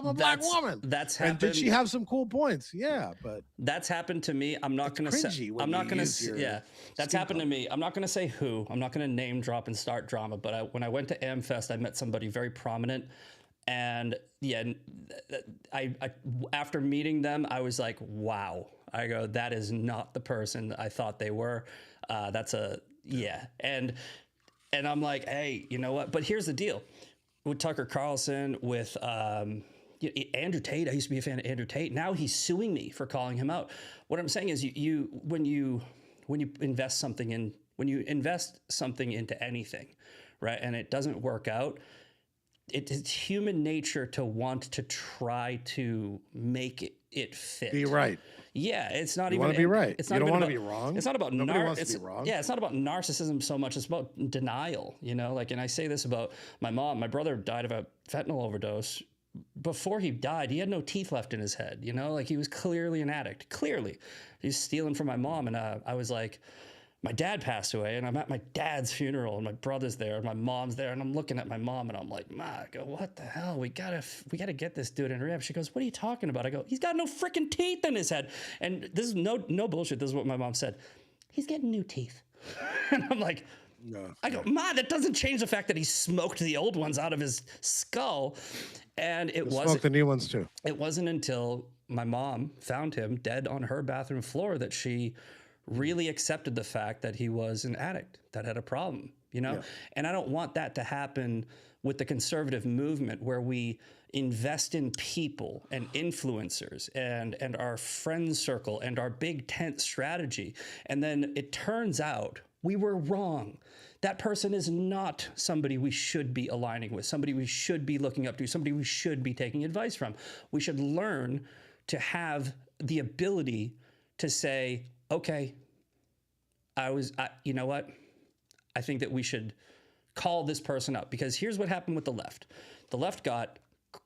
a black woman. That's happened. And did she have some cool points? Yeah, but that's happened to me. I'm not going to say. I'm not going to. Yeah, that's happened to me. I'm not going to say who. I'm not going to name drop and start drama. But when I went to AmFest, I met somebody very prominent. And yeah, I after meeting them, I was like, wow. I go, that is not the person I thought they were. And I'm like, hey, you know what? But here's the deal. With Tucker Carlson, with Andrew Tate, I used to be a fan of Andrew Tate. Now he's suing me for calling him out. What I'm saying is when you invest something into anything, right, and it doesn't work out, it's human nature to want to try to make it fit. Be right. Yeah, it's not you even. Want to be right. It's you not don't want to about, be wrong. It's not about Nobody wants to be wrong. Yeah, it's not about narcissism so much. It's about denial. You know, like, and I say this about my mom. My brother died of a fentanyl overdose. Before he died, he had no teeth left in his head. You know, like he was clearly an addict. Clearly, he's stealing from my mom, and I was like. My dad passed away, and I'm at my dad's funeral, and my brother's there, and my mom's there, and I'm looking at my mom, and I'm like, Ma, I go, what the hell? We gotta get this dude in rehab. She goes, what are you talking about? I go, he's got no freaking teeth in his head. And this is no bullshit. This is what my mom said. He's getting new teeth. And I'm like, I go, Ma, that doesn't change the fact that he smoked the old ones out of his skull. And it wasn't smoked the new ones too. It wasn't until my mom found him dead on her bathroom floor, that she really accepted the fact that he was an addict, that had a problem, you know? Yeah. And I don't want that to happen with the conservative movement, where we invest in people and influencers and our friend circle and our big tent strategy. And then it turns out we were wrong. That person is not somebody we should be aligning with, somebody we should be looking up to, somebody we should be taking advice from. We should learn to have the ability to say, okay, you know what? I think that we should call this person up, because here's what happened with the left. The left got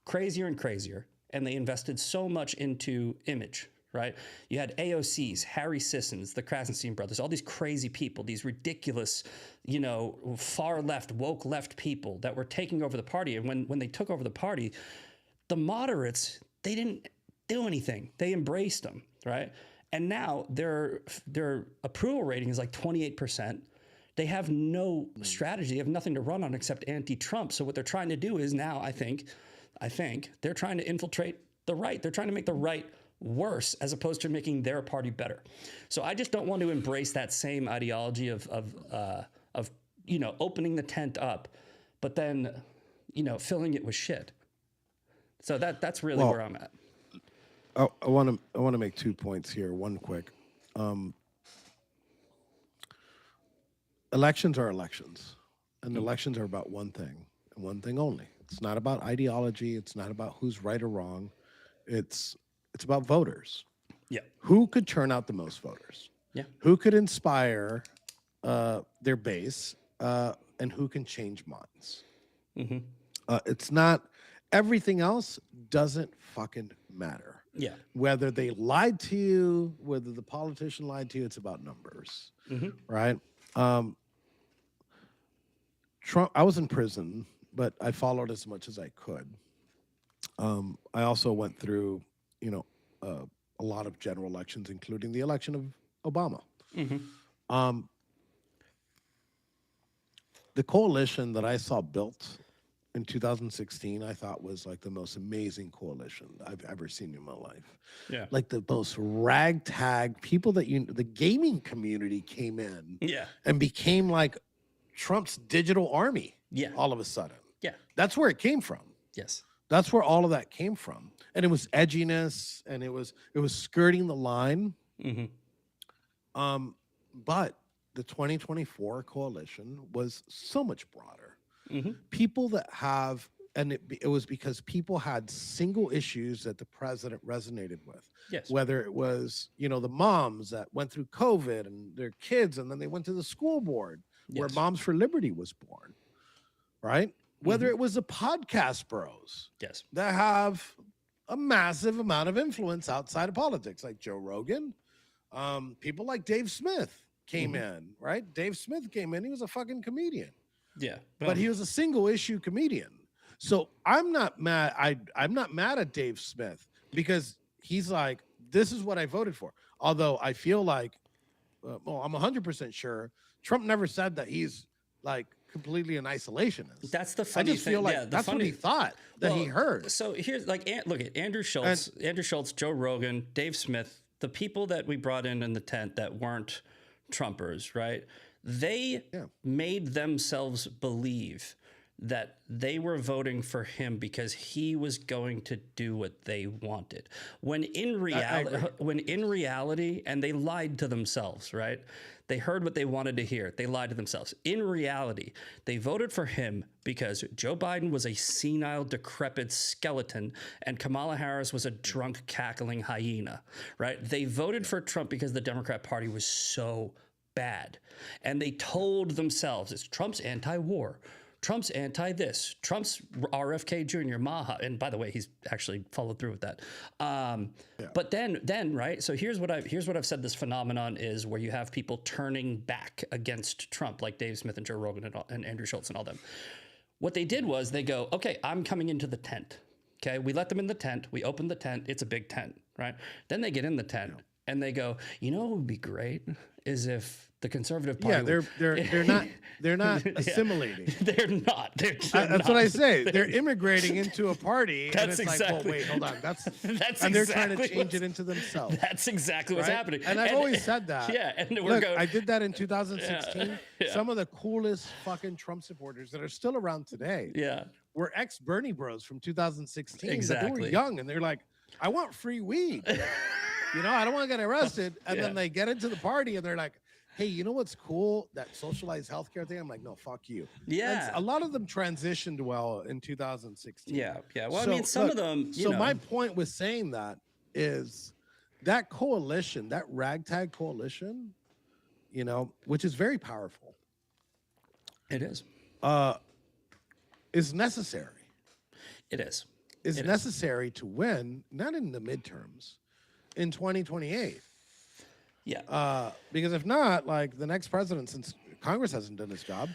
crazier and crazier, and they invested so much into image, right? You had AOCs, Harry Sissons, the Krasenstein brothers, all these crazy people, these ridiculous, you know, far left, woke left people that were taking over the party. And when they took over the party, the moderates, they didn't do anything. They embraced them, right? And now their approval rating is like 28%. They have no strategy. They have nothing to run on except anti-Trump. So what they're trying to do is now, I think they're trying to infiltrate the right. They're trying to make the right worse, as opposed to making their party better. So I just don't want to embrace that same ideology of you know, opening the tent up, but then, you know, filling it with shit. So that's really where I'm at. I want to make 2 points here. One quick. Elections are elections, and elections are about one thing and one thing only. It's not about ideology. It's not about who's right or wrong. It's about voters. Yeah. Who could turn out the most voters? Yeah. Who could inspire their base, and who can change minds? It's not, everything else doesn't fucking matter. Yeah. Whether they lied to you, whether the politician lied to you, it's about numbers, right? Trump, I was in prison, but I followed as much as I could. I also went through, you know, a lot of general elections, including the election of Obama. The coalition that I saw built in 2016, I thought was like the most amazing coalition I've ever seen in my life. Yeah. Like the most ragtag people that the gaming community came in Yeah. and became like Trump's digital army. Yeah. All of a sudden. Yeah. That's where it came from. Yes. That's where all of that came from. And it was edginess, and it was skirting the line. But the 2024 coalition was so much broader. People that have, and it was because people had single issues that the president resonated with. Yes. Whether it was, you know, the moms that went through COVID and their kids, and then they went to the school board where Yes. Moms for Liberty was born, right? Whether it was the podcast bros Yes. that have a massive amount of influence outside of politics, like Joe Rogan. People like Dave Smith came in, right? Dave Smith came in. He was a fucking comedian, Yeah. but he was a single issue comedian. So I'm not mad. I'm not mad at Dave Smith, because he's like, this is what I voted for. Although I feel like, well, I'm 100% sure Trump never said that he's like completely an isolationist. That's the I funny just thing. feel like Yeah, the that's what he funny- thought that he Well, heard. So here's like, look at Andrew Schultz, Joe Rogan, Dave Smith, the people that we brought in the tent that weren't Trumpers, right? They made themselves believe that they were voting for him because he was going to do what they wanted. When in reality, and they lied to themselves, right? They heard what they wanted to hear. They lied to themselves. In reality, they voted for him because Joe Biden was a senile, decrepit skeleton and Kamala Harris was a drunk, cackling hyena, right? They voted for Trump because the Democrat Party was so bad. And they told themselves, it's Trump's anti-war. Trump's anti-this. Trump's RFK Jr., Maha. And by the way, he's actually followed through with that. But then, right? So here's what I've said this phenomenon is, where you have people turning back against Trump, like Dave Smith and Joe Rogan and Andrew Schultz and all them. What they did was they go, okay, I'm coming into the tent. Okay, we let them in the tent. We open the tent. It's a big tent, right? Then they get in the tent and they go, you know what would be great is if the Conservative Party. Yeah, they're not assimilating. They're not. That's not. what I say. They're immigrating into a party, and it's exactly. like, well, wait, hold on. That's and they're trying exactly to change it into themselves. That's exactly what's right? happening. And I've always said that. Yeah, and we're Look, going. I did that in 2016. Yeah. Some of the coolest fucking Trump supporters that are still around today Yeah. were ex-Bernie bros from 2016. But they Exactly. were young, and they're like, I want free weed. You know, I don't want to get arrested. And then they get into the party, and they're like, hey, you know what's cool? That socialized healthcare thing. I'm like, no, fuck you. Yeah. And a lot of them transitioned well in 2016. Yeah. Yeah. Well, So, I mean, some look, of them. So my point with saying that is that coalition, that ragtag coalition, you know, which is very powerful, It is. is necessary. It is. Is necessary to win, not in the midterms, in 2028. Yeah. Because if not, like the next president, since Congress hasn't done its job,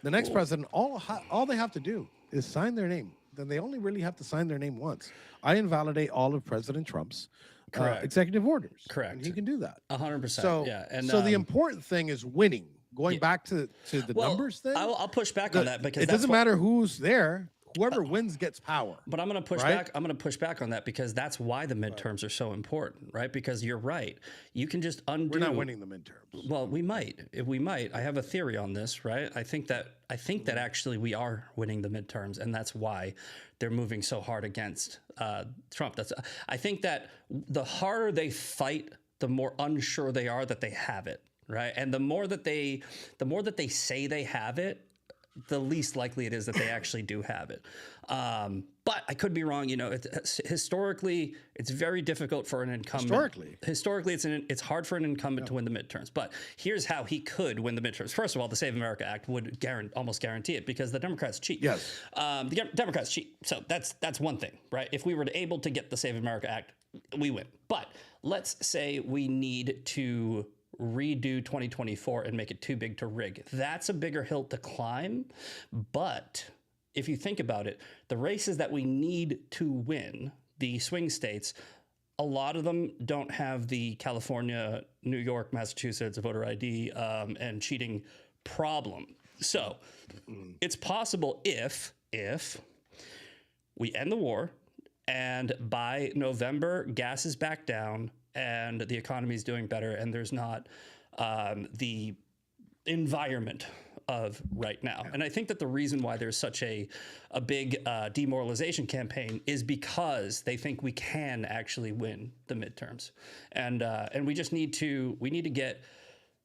the next president, all they have to do is sign their name. Then they only really have to sign their name once. I invalidate all of President Trump's executive orders. Correct. And he can do that. 100%. So, yeah. And so the important thing is winning. Going back to the numbers thing. I'll push back on that because it doesn't matter who's there. Whoever wins gets power. But I'm going to push back. I'm going to push back on that because that's why the midterms are so important, right? Because you're right. You can just undo. We're not winning the midterms. Well, we might. We might. I have a theory on this, right? I think that actually we are winning the midterms, and that's why they're moving so hard against Trump. I think that the harder they fight, the more unsure they are that they have it, right? And the more that they say they have it, the least likely it is that they actually do have it. But I could be wrong. You know, historically, it's very difficult for an incumbent. Historically, it's hard for an incumbent to win the midterms. But here's how he could win the midterms. First of all, the Save America Act would almost guarantee it because the Democrats cheat. Yes. The Democrats cheat. So that's one thing, right? If we were able to get the Save America Act, we win. But let's say we need to redo 2024 and make it too big to rig. That's a bigger hill to climb. But if you think about it, the races that we need to win, the swing states, a lot of them don't have the California, New York, Massachusetts voter ID and cheating problem. So it's possible if we end the war and by November gas is back down and the economy is doing better, and there's not the environment of right now. And I think that the reason why there's such a big demoralization campaign is because they think we can actually win the midterms, and we just need to get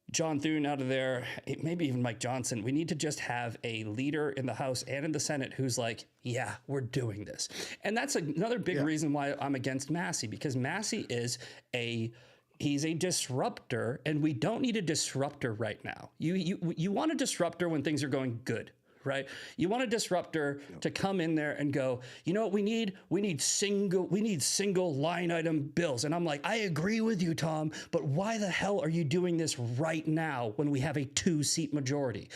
John Thune out of there, maybe even Mike Johnson. We need to just have a leader in the House and in the Senate who's like, yeah, we're doing this. And that's another big reason why I'm against Massey, because Massey is he's a disruptor, and we don't need a disruptor right now. You want a disruptor when things are going good, right? You want a disruptor to come in there and go, you know what we need? We need single line item bills. And I'm like, I agree with you, Tom, but why the hell are you doing this right now when we have a 2-seat majority?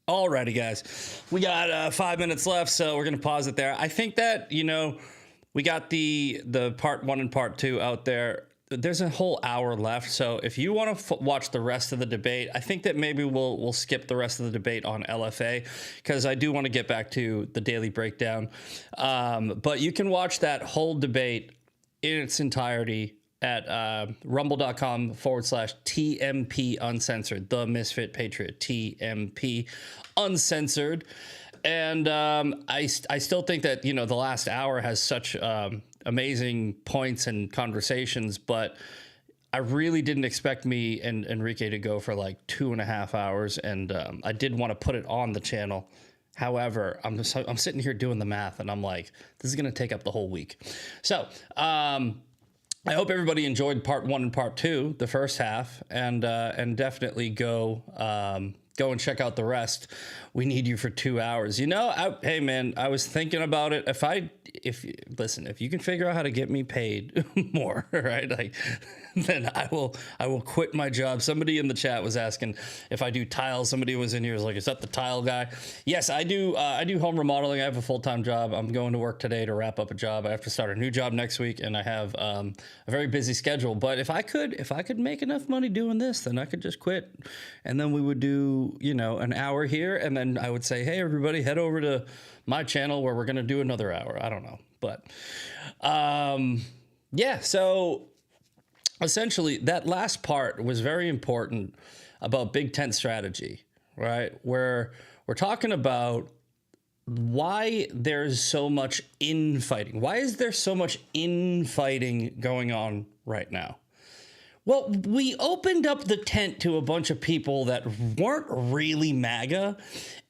Alrighty, guys, we got 5 minutes left, so we're gonna pause it there. I think that, you know, we got the part 1 and part 2 out there. There's a whole hour left, so if you want to watch the rest of the debate, I think that maybe we'll skip the rest of the debate on LFA because I do want to get back to the daily breakdown. But you can watch that whole debate in its entirety at rumble.com/TMP Uncensored, the Misfit Patriot, TMP Uncensored. And I still think that, you know, the last hour has such amazing points and conversations, but I really didn't expect me and Enrique to go for like 2.5 hours, and I did want to put it on the channel. However, I'm sitting here doing the math, and I'm like, this is going to take up the whole week. So I hope everybody enjoyed part 1 and part 2, the first half, and definitely go go and check out the rest. We need you for 2 hours. You know, hey man, I was thinking about it. If you can figure out how to get me paid more, right? Like, then I will quit my job. Somebody in the chat was asking if I do tile. Somebody was in here was like, is that the tile guy? Yes, I do. I do home remodeling. I have a full-time job. I'm going to work today to wrap up a job. I have to start a new job next week, and I have a very busy schedule. But if I could make enough money doing this, then I could just quit, and then we would do, you know, an hour here, and then I would say, hey everybody, head over to my channel where we're gonna do another hour. I don't know, but yeah. So essentially, that last part was very important about big tent strategy, right? Where we're talking about why there's so much infighting. Why is there so much infighting going on right now? Well, we opened up the tent to a bunch of people that weren't really MAGA,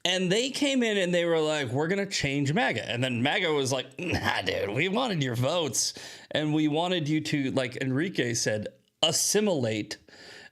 and they came in and they were like, we're going to change MAGA. And then MAGA was like, nah, dude, we wanted your votes. And we wanted you to, like Enrique said, assimilate,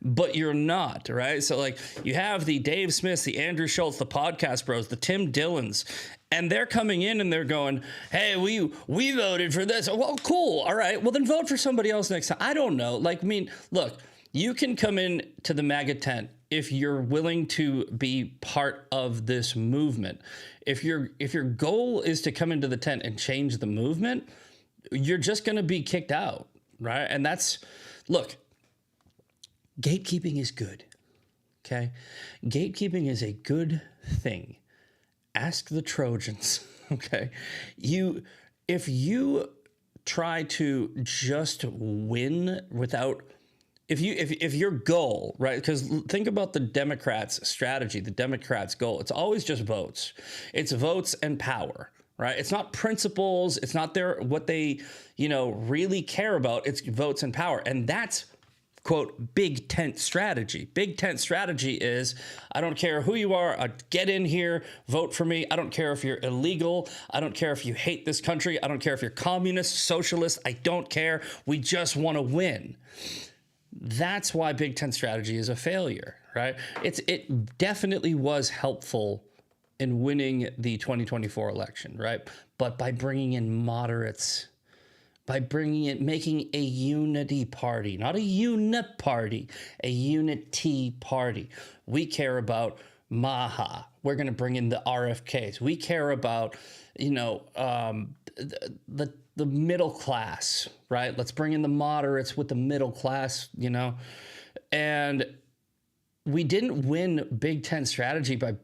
but you're not, right? So like you have the Dave Smiths, the Andrew Schultz, the Podcast Bros, the Tim Dillons, and they're coming in and they're going, hey, we voted for this. Well, cool. All right. Well, then vote for somebody else next time. I don't know. Like, I mean, look, you can come in to the MAGA tent if you're willing to be part of this movement. If your goal is to come into the tent and change the movement, you're just going to be kicked out, right? And that's, look, gatekeeping is good, okay? Gatekeeping is a good thing. Ask the Trojans, okay? If you try to just win without, if your goal, right? Because think about the Democrats' strategy, the Democrats' goal. It's always just votes. It's votes and power, right? It's not principles. It's not what they, you know, really care about. It's votes and power, and that's, quote, big tent strategy. Big tent strategy is, I don't care who you are, get in here, vote for me. I don't care if you're illegal. I don't care if you hate this country. I don't care if you're communist, socialist. I don't care. We just want to win. That's why big tent strategy is a failure, right? It definitely was helpful in winning the 2024 election, right? But by bringing in moderates, by making a unity party, not a unit party, a unity party. We care about Maha. We're going to bring in the RFKs. We care about, you know, the middle class, right? Let's bring in the moderates with the middle class, you know. And we didn't win big tent strategy by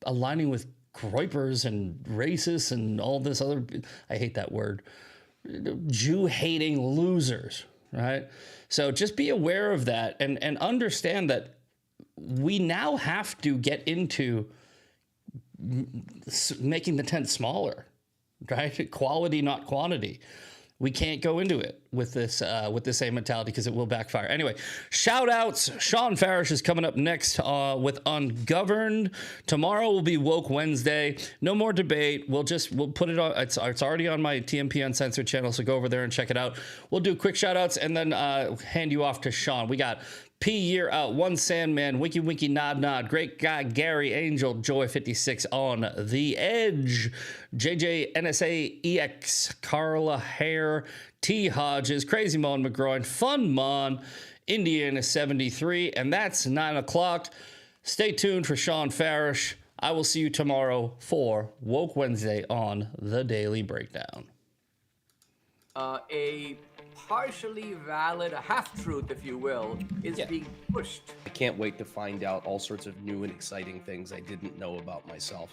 aligning with groypers and racists and all this other, I hate that word, Jew-hating losers, right? So just be aware of that and understand that we now have to get into making the tent smaller, right? Quality, not quantity. We can't go into it with this same mentality because it will backfire. Anyway, shout outs. Sean Farish is coming up next with Ungoverned. Tomorrow will be Woke Wednesday. No more debate. We'll put it on. It's already on my TMP Uncensored channel, so go over there and check it out. We'll do quick shout outs and then hand you off to Sean. We got P Year Out, One Sandman, Winky Winky Nod Nod, Great Guy Gary Angel, Joy 56 on the Edge, JJ NSA EX, Carla Hare, T Hodges, Crazy Mon McGroin, Fun Mon, Indiana 73, and that's 9 o'clock. Stay tuned for Sean Farish. I will see you tomorrow for Woke Wednesday on The Daily Breakdown. A partially valid, a half-truth, if you will, is being pushed. I can't wait to find out all sorts of new and exciting things I didn't know about myself.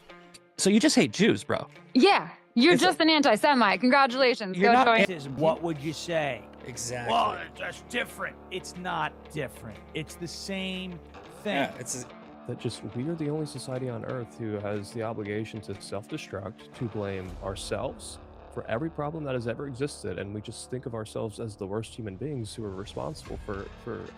So you just hate Jews, bro? Yeah, you're just an anti-Semite. Congratulations. You're Go not join. What would you say? Exactly. Well, that's different. It's not different. It's the same thing. Yeah, it's that just we are the only society on earth who has the obligation to self-destruct, to blame ourselves for every problem that has ever existed, and we just think of ourselves as the worst human beings who are responsible for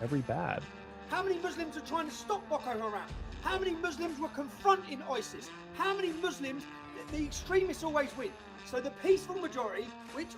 every bad. How many Muslims are trying to stop Boko Haram? How many Muslims were confronting ISIS? How many Muslims, the extremists always win. So the peaceful majority, which